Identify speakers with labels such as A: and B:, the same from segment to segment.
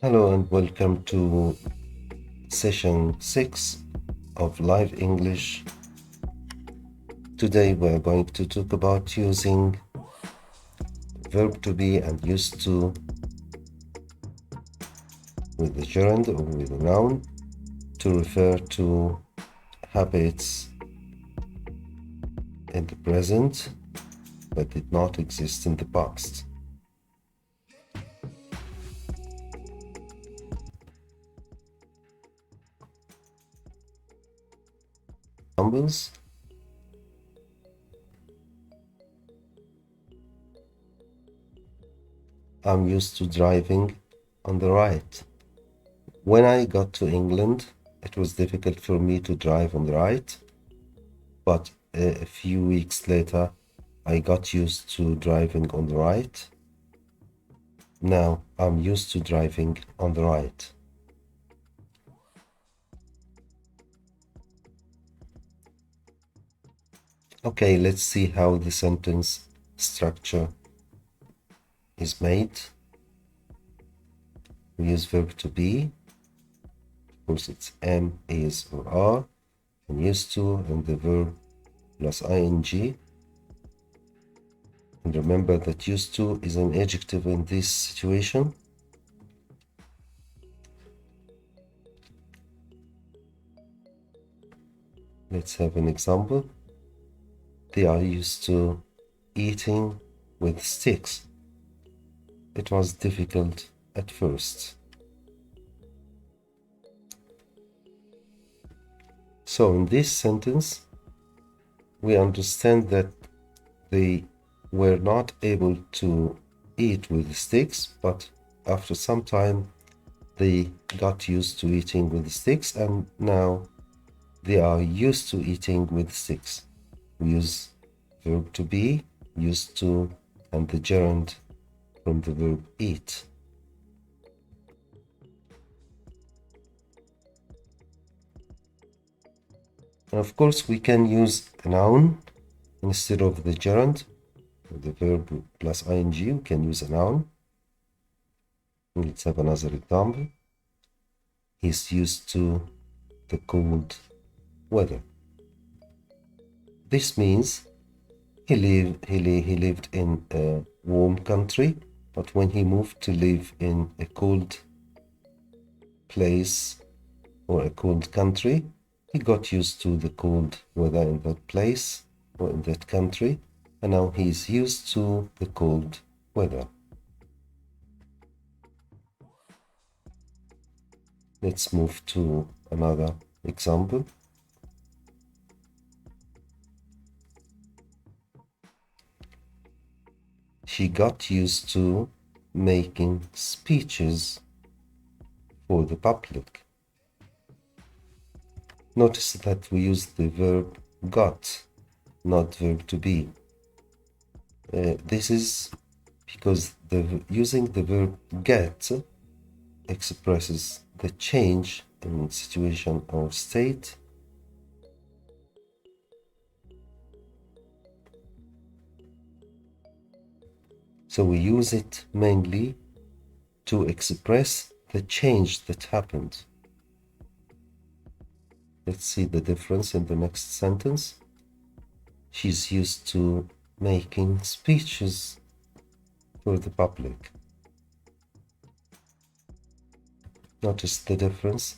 A: Hello and welcome to session 6 of Live English. Today we're going to talk about using verb to be and used to with the gerund or with a noun to refer to habits in the present that did not exist in the past. Examples: I'm used to driving on the right. When I got to England, it was difficult for me to drive on the right, but a few weeks later, I got used to driving on the right. Now I'm used to driving on the right. Okay, let's see how the sentence structure is made. We use verb to be. Of course, it's am, is, or are, and used to, and the verb plus ing. And remember that used to is an adjective in this situation. Let's have an example. They are used to eating with sticks. It was difficult at first. So in this sentence, we understand that they were not able to eat with sticks, but after some time they got used to eating with sticks, and now they are used to eating with sticks. We use verb to be, used to, and the gerund from the verb eat. And of course, we can use a noun instead of the gerund. The verb plus ing, we can use a noun. Let's have another example. He's used to the cold weather. This means he lived in a warm country, but when he moved to live in a cold place or a cold country, he got used to the cold weather in that place or in that country, and now he's used to the cold weather. Let's move to another example. She got used to making speeches for the public. Notice that we use the verb got, not verb to be. This is because using the verb get expresses the change in situation or state. So we use it mainly to express the change that happened. Let's see the difference in the next sentence. She's used to making speeches for the public. Notice the difference.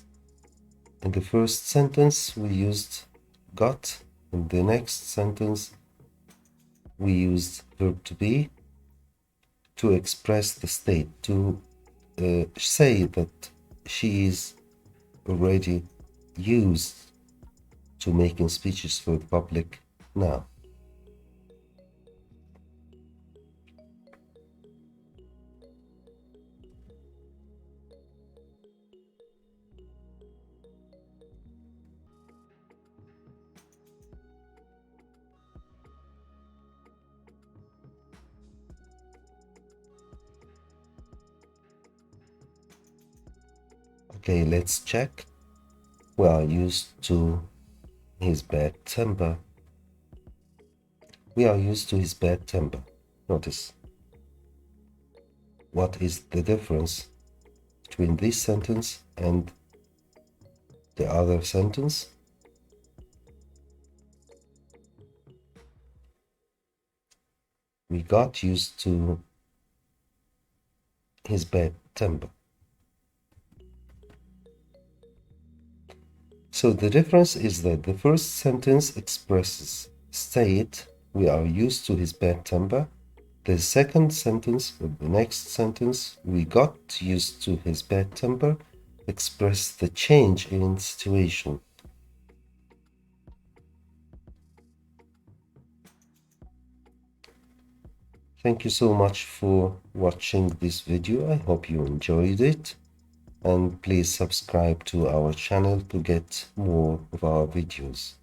A: In the first sentence, we used got. In the next sentence, we used verb to be to express the state, to say that she is already used to making speeches for the public now. Okay, let's check. We are used to his bad temper. We are used to his bad temper. Notice. What is the difference between this sentence and the other sentence. We got used to his bad temper. So the difference is that the first sentence expresses state, we are used to his bad temper. The second sentence, or the next sentence, we got used to his bad temper, express the change in situation. Thank you so much for watching this video. I hope you enjoyed it. And please subscribe to our channel to get more of our videos.